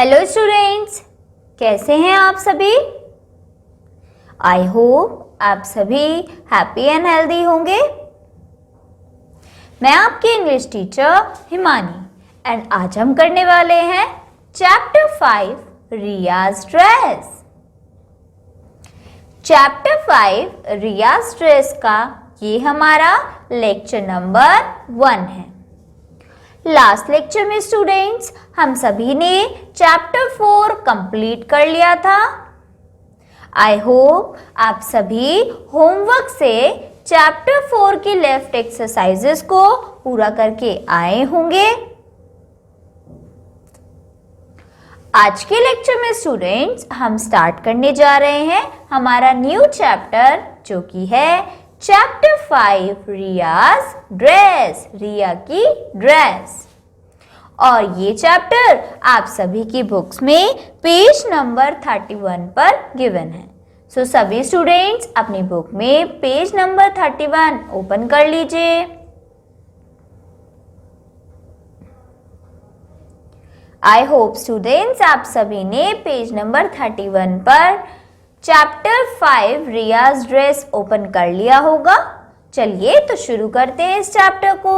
Hello students, कैसे हैं आप सभी। आई होप आप सभी हैप्पी एंड हेल्दी होंगे। मैं आपकी इंग्लिश टीचर हिमानी एंड आज हम करने वाले हैं चैप्टर 5 रियाज ड्रेस। चैप्टर 5 रियाज ड्रेस का ये हमारा लेक्चर नंबर 1 है। लास्ट लेक्चर में स्टूडेंट्स हम सभी ने चैप्टर 4 कंप्लीट कर लिया था। आई होप आप सभी होमवर्क से चैप्टर 4 की लेफ्ट एक्सरसाइजेस को पूरा करके आए होंगे। आज के लेक्चर में स्टूडेंट्स हम स्टार्ट करने जा रहे हैं हमारा न्यू चैप्टर, जो कि है चैप्टर 5 रियाज ड्रेस, रिया की ड्रेस। और ये चैप्टर आप सभी की बुक्स में पेज नंबर 31 पर गिवन है। सो सभी स्टूडेंट्स अपनी बुक में पेज नंबर 31 ओपन कर लीजिए। आई होप स्टूडेंट्स आप सभी ने पेज नंबर 31 पर चैप्टर 5 रियाज ड्रेस ओपन कर लिया होगा। चलिए तो शुरू करते हैं इस चैप्टर को।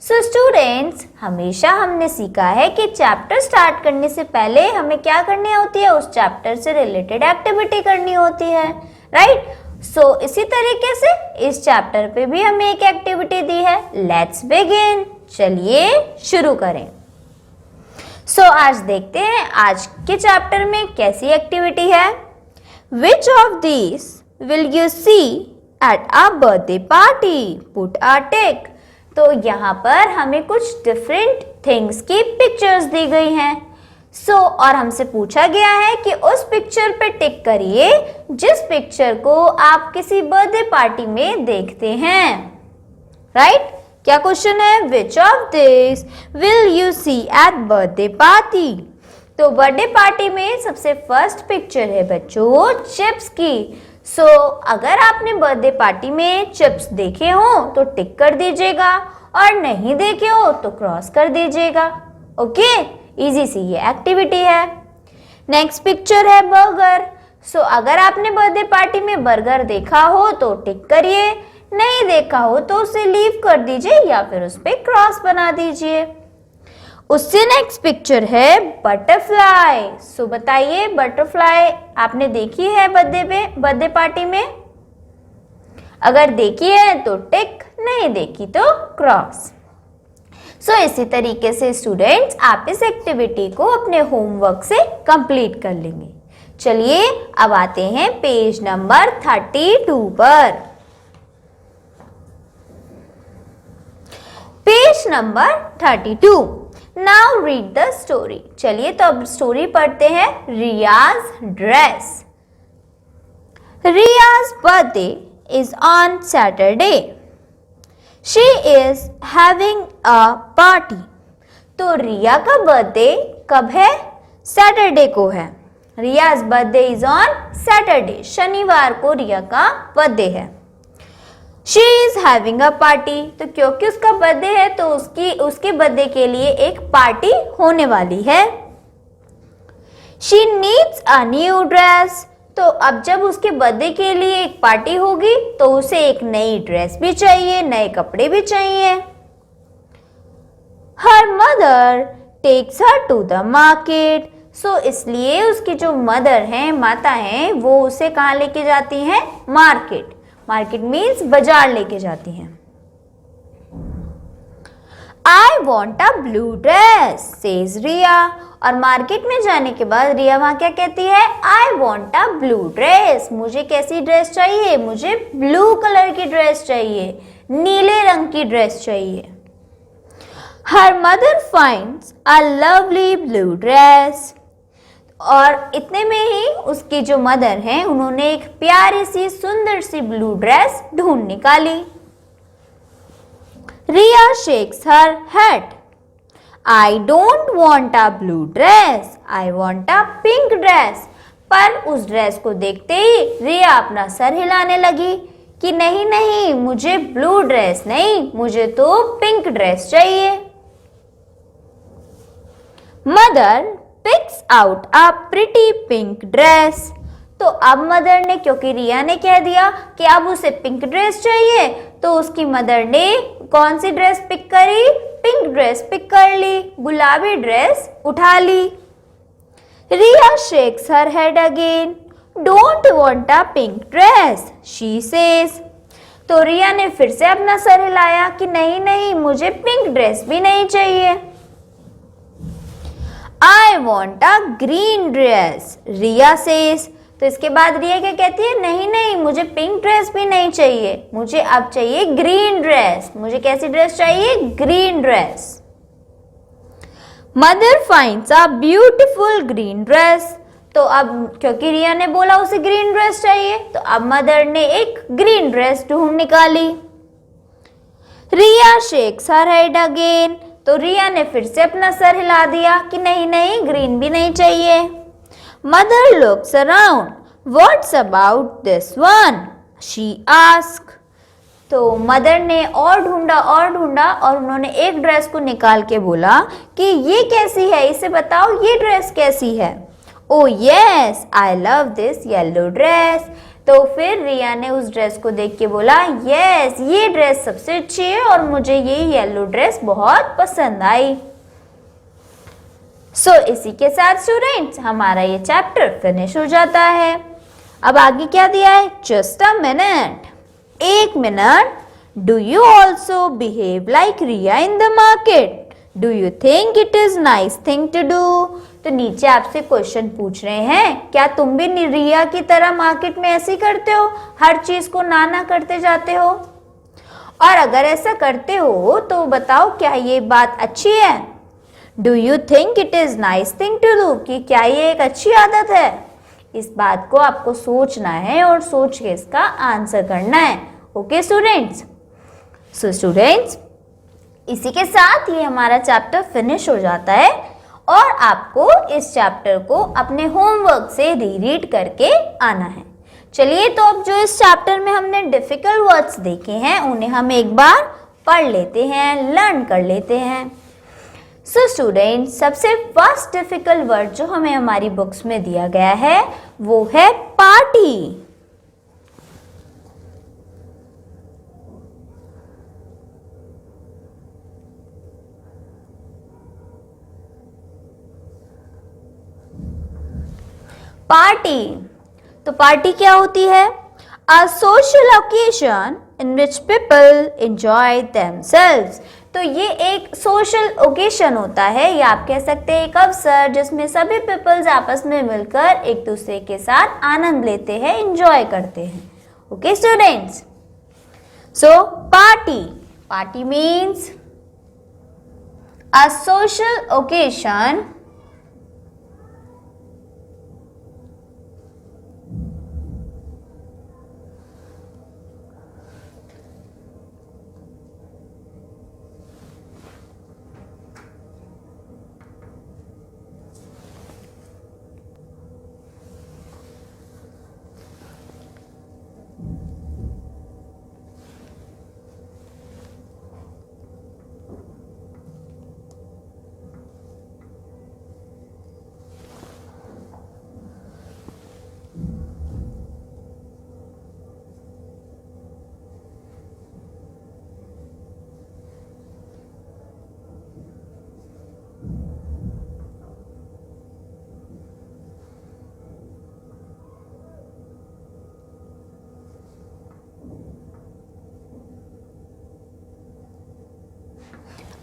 सो स्टूडेंट्स, हमेशा हमने सीखा है कि चैप्टर स्टार्ट करने से पहले हमें क्या करनी होती है, उस चैप्टर से रिलेटेड एक्टिविटी करनी होती है, राइट। सो इसी तरीके से इस चैप्टर पे भी हमें एक एक्टिविटी दी है। लेट्स बिगिन, चलिए शुरू करें। सो आज देखते हैं आज के चैप्टर में कैसी एक्टिविटी है। Which of these will you see at a birthday party? Put a tick. तो यहाँ पर हमें कुछ डिफरेंट थिंग्स की पिक्चर्स दी गई हैं। और हमसे पूछा गया है कि उस पिक्चर पे टिक करिए जिस पिक्चर को आप किसी बर्थडे पार्टी में देखते हैं, राइट। क्या क्वेश्चन है? Which of these will you see at birthday party? तो बर्थडे पार्टी में सबसे फर्स्ट पिक्चर है बच्चों चिप्स की। अगर आपने बर्थडे पार्टी में चिप्स देखे हो तो टिक कर दीजिएगा और नहीं देखे हो तो क्रॉस कर दीजिएगा। ओके, इजी सी ये एक्टिविटी है। नेक्स्ट पिक्चर है बर्गर। अगर आपने बर्थडे पार्टी में बर्गर देखा हो तो टिक करिए, नहीं देखा हो तो उसे लीव कर दीजिए या फिर उस पर क्रॉस बना दीजिए। उससे नेक्स्ट पिक्चर है बटरफ्लाई। बताइए बटरफ्लाई आपने देखी है बर्थडे पार्टी में? अगर देखी है तो टिक, नहीं देखी तो क्रॉस। इसी तरीके से स्टूडेंट्स आप इस एक्टिविटी को अपने होमवर्क से कंप्लीट कर लेंगे। चलिए अब आते हैं पेज नंबर 32 पर। Page number 32। Now read the story. चलिए तो अब स्टोरी पढ़ते हैं। Riya's dress. Riya's birthday is on Saturday. She is having a party. तो रिया का बर्थडे कब है? सैटरडे को है। Riya's birthday is on Saturday. शनिवार को रिया का बर्थडे है। She is having a party। तो क्योंकि उसका बर्थडे है तो उसके बर्थडे के लिए एक पार्टी होने वाली है। She needs a new dress। तो अब जब उसके बर्थडे के लिए एक पार्टी होगी तो उसे एक नई ड्रेस भी चाहिए, नए कपड़े भी चाहिए। Her mother takes her to the market। इसलिए उसकी जो मदर हैं, माता हैं, वो उसे कहाँ लेके जाती हैं? मार्केट। मार्केट मीन्स बाजार लेके जाती हैं। I want a blue dress, says रिया। और मार्केट में जाने के बाद रिया वहां क्या कहती है? I want a blue dress। मुझे कैसी ड्रेस चाहिए? मुझे ब्लू कलर की ड्रेस चाहिए, नीले रंग की ड्रेस चाहिए। Her mother finds a lovely blue dress। और इतने में ही उसकी जो मदर हैं उन्होंने एक प्यारी सी सुंदर सी ब्लू ड्रेस ढूंढ निकाली। Riya shakes her head. I don't want a blue dress, I want a pink dress. पर उस ड्रेस को देखते ही रिया अपना सर हिलाने लगी कि नहीं नहीं, मुझे ब्लू ड्रेस नहीं, मुझे तो पिंक ड्रेस चाहिए। Mother picks out a pretty pink dress. तो अब मदर ने, क्योंकि रिया ने कह दिया कि अब उसे पिंक ड्रेस चाहिए, तो उसकी मदर ने कौन सी ड्रेस पिक करी? पिंक ड्रेस पिक कर ली, गुलाबी ड्रेस उठा ली। Riya shakes her head again. Don't want a pink dress, she says. तो रिया ने फिर से अपना सर हिलाया कि नहीं नहीं, मुझे पिंक ड्रेस भी नहीं चाहिए। I want a green dress, Riya says. तो इसके बाद रिया क्या कहती है? नहीं नहीं, मुझे पिंक ड्रेस भी नहीं चाहिए, मुझे अब चाहिए ग्रीन ड्रेस। मुझे कैसी ड्रेस चाहिए? Green dress. Mother finds a beautiful green dress. तो अब क्योंकि रिया ने बोला उसे ग्रीन ड्रेस चाहिए, तो अब मदर ने एक ग्रीन ड्रेस ढूंढ निकाली। Riya shakes her head again. तो रिया ने फिर से अपना सर हिला दिया कि नहीं नहीं, ग्रीन भी नहीं चाहिए। Mother looks around. What's about this one, she ask. तो मदर ने और ढूंढा और उन्होंने एक ड्रेस को निकाल के बोला कि ये कैसी है, इसे बताओ ये ड्रेस कैसी है। ओ yes, I love this yellow dress. तो फिर रिया ने उस ड्रेस को देख के बोला, यस, ये ड्रेस सबसे अच्छी है और मुझे ये येलो ड्रेस बहुत पसंद आई। सो इसी के साथ स्टूडेंट्स हमारा ये चैप्टर फिनिश हो जाता है। अब आगे क्या दिया है? जस्ट अ मिनट, एक मिनट। Do you also behave like Riya in the market? Do you think it is nice thing to do? तो नीचे आपसे क्वेश्चन पूछ रहे हैं, क्या तुम भी रिया की तरह मार्केट में ऐसे ही करते हो, हर चीज को ना करते जाते हो? और अगर ऐसा करते हो तो बताओ क्या ये बात अच्छी है? Do you think it is nice thing to do? कि क्या ये एक अच्छी आदत है? इस बात को आपको सोचना है और सोच के इसका आंसर करना है। Okay students? सो स्टूडेंट्स, इसी के साथ ये हमारा चैप्टर फिनिश हो जाता है और आपको इस चैप्टर को अपने होमवर्क से रीरीड करके आना है। चलिए, तो अब जो इस चैप्टर में हमने डिफिकल्ट वर्ड्स देखे हैं उन्हें हम एक बार पढ़ लेते हैं, लर्न कर लेते हैं। सो स्टूडेंट्स, सबसे फर्स्ट डिफिकल्ट वर्ड जो हमें हमारी बुक्स में दिया गया है वो है पार्टी। पार्टी, तो पार्टी क्या होती है? A social occasion in which people enjoy themselves. तो ये एक सोशल ओकेजन होता है, या आप कह सकते हैं एक अवसर जिसमें सभी पीपल्स आपस में मिलकर एक दूसरे के साथ आनंद लेते हैं, एंजॉय करते हैं। Okay students? So party, party means a social occasion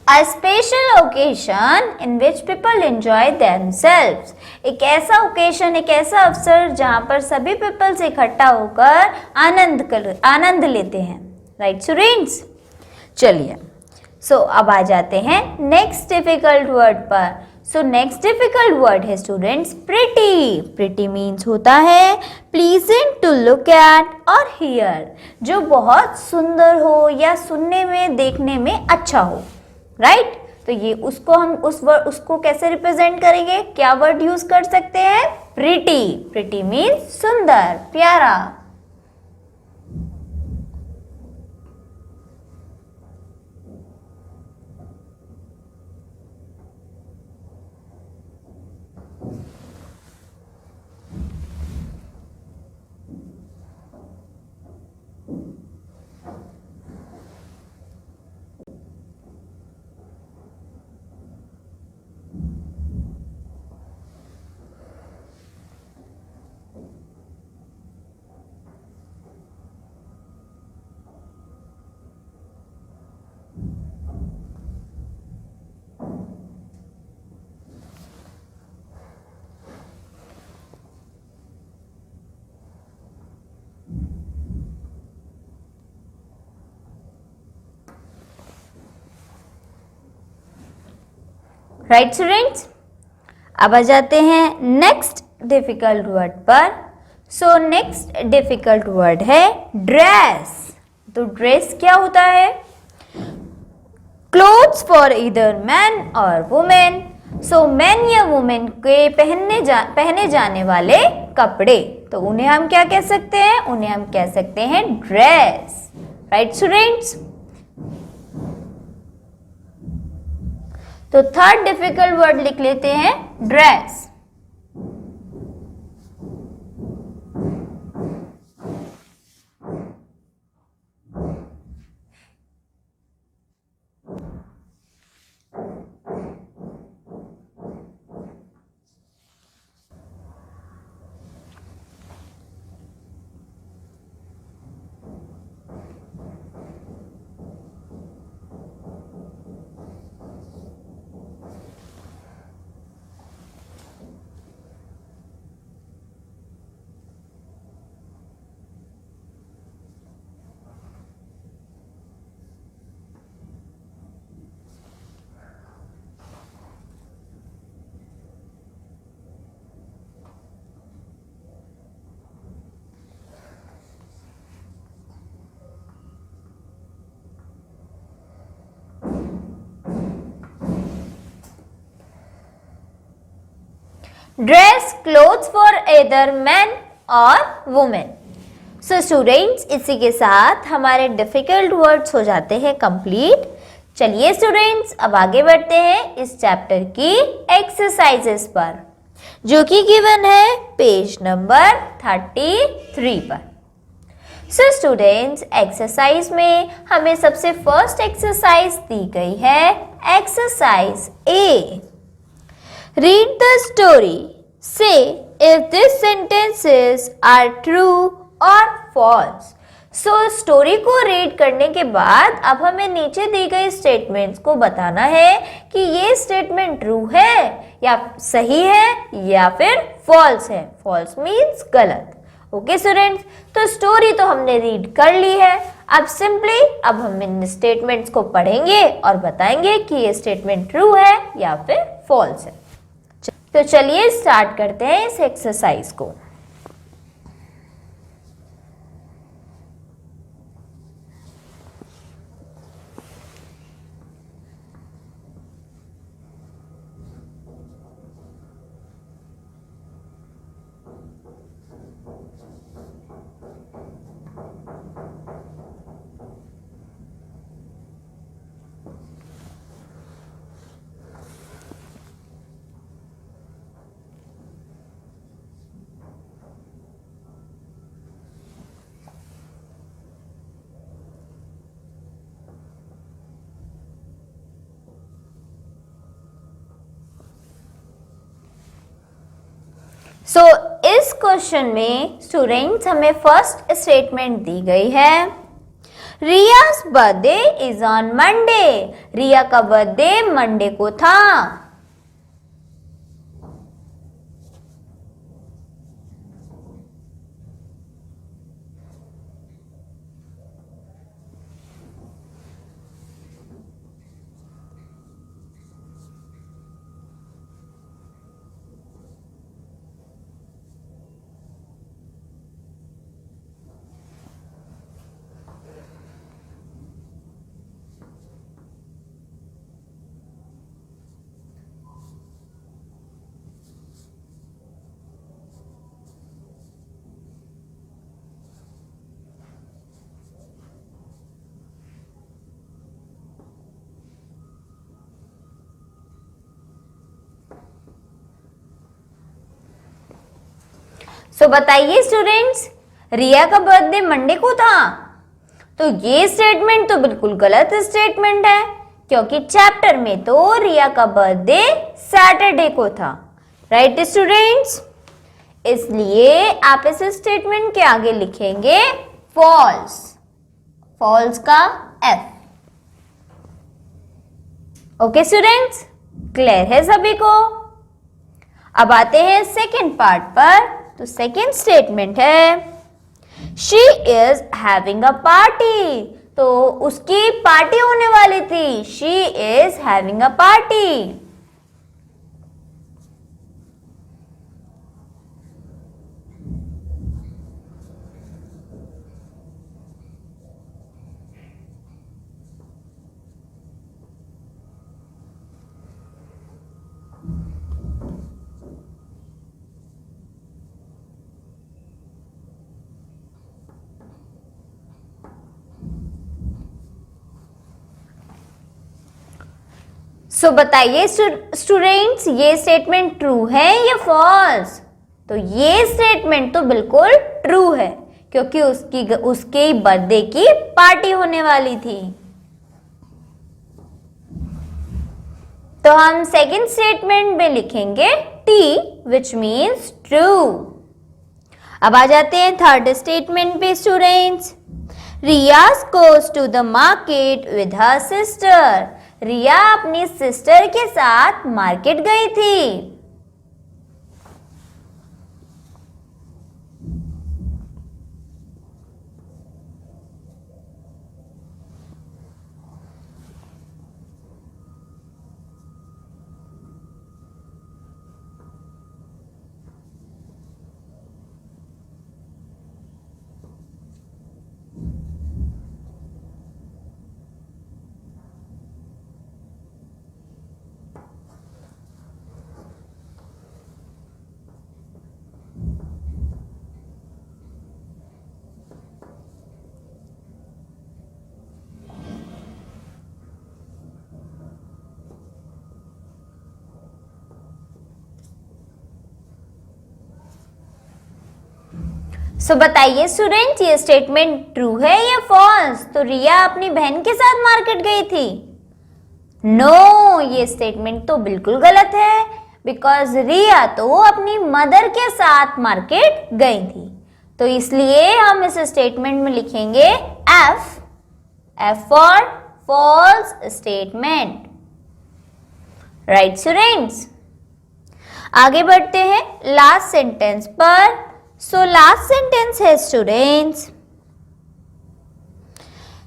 A special occasion in which people enjoy themselves। एक ऐसा ओकेशन, एक ऐसा अवसर जहां पर सभी पीपल्स इकट्ठा होकर आनंद लेते हैं। Right students? चलिए, सो अब आ जाते हैं नेक्स्ट डिफिकल्ट वर्ड पर। सो नेक्स्ट डिफिकल्ट वर्ड है स्टूडेंट्स प्रिटी। प्रिटी मीन्स होता है प्लीजेंट टू लुक एट और हियर, जो बहुत सुंदर हो या सुनने में, देखने में अच्छा हो। राइट? तो ये उसको हम उसको कैसे रिप्रेजेंट करेंगे? क्या वर्ड यूज कर सकते हैं? प्रिटी। प्रिटी मीन्स सुंदर, प्यारा। राइट स्टूडेंट्स, अब आ जाते हैं नेक्स्ट डिफिकल्ट वर्ड पर। सो नेक्स्ट डिफिकल्ट वर्ड है ड्रेस। तो ड्रेस क्या होता है? क्लोथ्स फॉर इधर मैन और वुमेन। सो मैन या वुमेन के पहने जाने वाले कपड़े, तो उन्हें हम क्या कह सकते हैं? उन्हें हम कह सकते हैं ड्रेस। राइट स्टूडेंट्स, तो थर्ड डिफिकल्ट वर्ड लिख लेते हैं dress. Dress clothes for either man और वुमेन। सो स्टूडेंट्स, इसी के साथ हमारे डिफिकल्ट वर्ड्स हो जाते हैं कंप्लीट। चलिए स्टूडेंट्स, अब आगे बढ़ते हैं इस चैप्टर की एक्सरसाइजेस पर, जो कि गिवन है पेज नंबर 33 पर। सो स्टूडेंट्स, एक्सरसाइज में हमें सबसे फर्स्ट एक्सरसाइज दी गई है exercise A. Read the story. Say if these sentences are true or false. So story को रीड करने के बाद अब हमें नीचे दी गई स्टेटमेंट्स को बताना है कि ये स्टेटमेंट ट्रू है या सही है या फिर फॉल्स है। फॉल्स मीन्स गलत। ओके स्टूडेंट्स, तो स्टोरी तो हमने रीड कर ली है। अब सिंपली अब हम इन स्टेटमेंट्स को पढ़ेंगे और बताएंगे कि ये स्टेटमेंट ट्रू है या फिर फॉल्स है। तो चलिए स्टार्ट करते हैं इस एक्सरसाइज को। सो इस क्वेश्चन में स्टूडेंट्स हमें फर्स्ट स्टेटमेंट दी गई है, रिया's बर्थडे इज ऑन मंडे। रिया का बर्थडे मंडे को था। सो बताइए स्टूडेंट्स, रिया का बर्थडे मंडे को था, तो ये स्टेटमेंट तो बिल्कुल गलत स्टेटमेंट है, क्योंकि चैप्टर में तो रिया का बर्थडे सैटरडे को था। राइट स्टूडेंट्स, इसलिए आप इस स्टेटमेंट के आगे लिखेंगे फॉल्स। फॉल्स का एफ। ओके स्टूडेंट्स, क्लियर है सभी को? अब आते हैं सेकेंड पार्ट पर। तो सेकेंड स्टेटमेंट है she is having a party. तो उसकी पार्टी होने वाली थी। She is having a party. So बताइए स्टूडेंट्स, ये स्टेटमेंट ट्रू है या फॉल्स? तो ये स्टेटमेंट तो बिल्कुल ट्रू है, क्योंकि उसके बर्थडे की पार्टी होने वाली थी। तो हम सेकंड स्टेटमेंट में लिखेंगे T, विच मीन्स ट्रू। अब आ जाते हैं थर्ड स्टेटमेंट पे students. Riya goes to the market with her sister. Riya अपनी सिस्टर के साथ मार्केट गई थी। सो बताइए स्टूडेंट, ये स्टेटमेंट ट्रू है या फॉल्स? तो रिया अपनी बहन के साथ मार्केट गई थी। नो, ये स्टेटमेंट तो बिल्कुल गलत है, बिकॉज रिया तो अपनी मदर के साथ मार्केट गई थी। तो इसलिए हम इस स्टेटमेंट में लिखेंगे F for false statement. Right students, आगे बढ़ते हैं लास्ट सेंटेंस पर। So last sentence है students,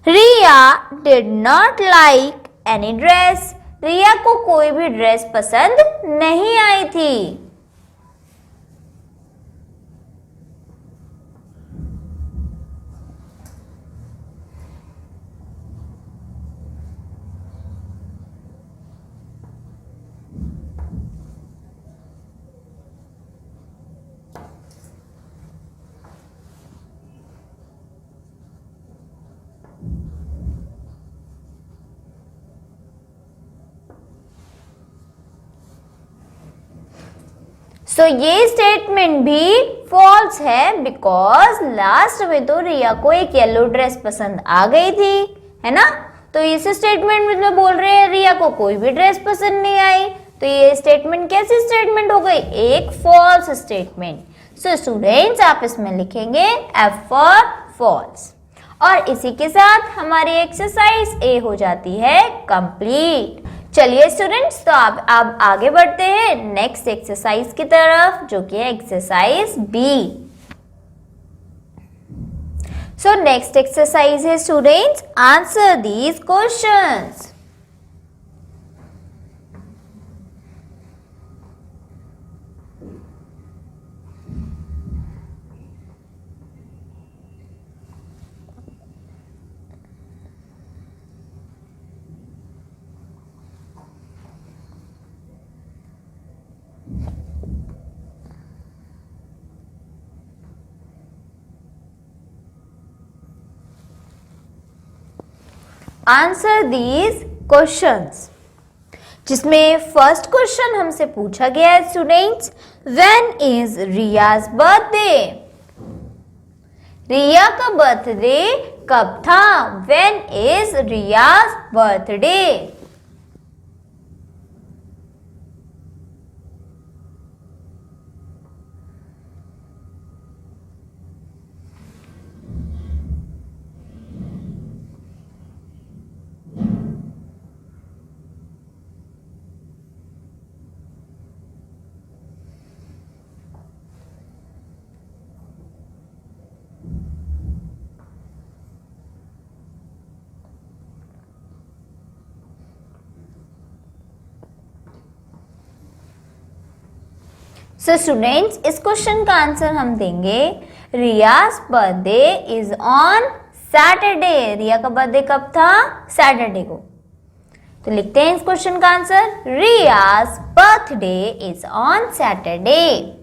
Riya did not like any dress. रिया को कोई भी ड्रेस पसंद नहीं आई थी। सो ये स्टेटमेंट भी फॉल्स है, बिकॉज लास्ट में तो रिया को एक येलो ड्रेस पसंद आ गई थी, है ना। तो इस स्टेटमेंट में बोल रहे हैं रिया को कोई भी ड्रेस पसंद नहीं आई। तो ये स्टेटमेंट कैसी स्टेटमेंट हो गई? एक फॉल्स स्टेटमेंट। सो स्टूडेंट्स, आप इसमें लिखेंगे एफ फॉर फॉल्स। और इसी के साथ हमारी एक्सरसाइज ए हो जाती है कंप्लीट। चलिए स्टूडेंट्स, तो अब आगे बढ़ते हैं नेक्स्ट एक्सरसाइज की तरफ, जो कि है exercise B. So next exercise है students, answer these questions. Answer these questions, जिसमें फर्स्ट क्वेश्चन हमसे पूछा गया है students, when is Riya's birthday? Riya का बर्थडे कब था? When is Riya's birthday? So students, इस क्वेश्चन का आंसर हम देंगे Riya's birthday is on Saturday. Riya का बर्थडे कब था? सैटरडे को। तो लिखते हैं इस क्वेश्चन का answer, Riya's birthday is on Saturday.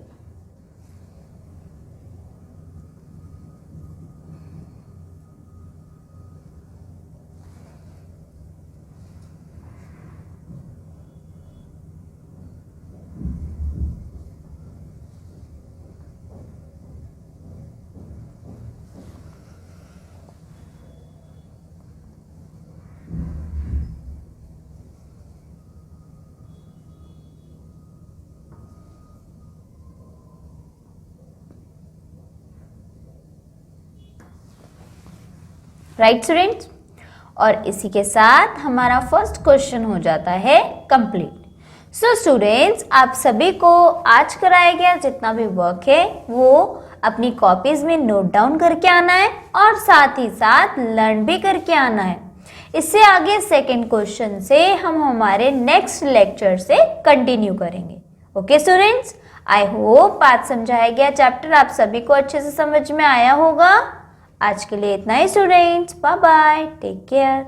Right students. और इसी के साथ हमारा फर्स्ट क्वेश्चन हो जाता है कंप्लीट। सो स्टूडेंट्स, आप सभी को आज कराया गया जितना भी वर्क है वो अपनी कॉपीज में नोट डाउन करके आना है और साथ ही साथ लर्न भी करके आना है। इससे आगे सेकंड क्वेश्चन से हम हमारे नेक्स्ट लेक्चर से कंटिन्यू करेंगे। ओके स्टूडेंट्स, आई होप आज समझाया गया चैप्टर आप सभी को अच्छे से समझ में आया होगा। आज के लिए इतना ही students, bye bye, take care.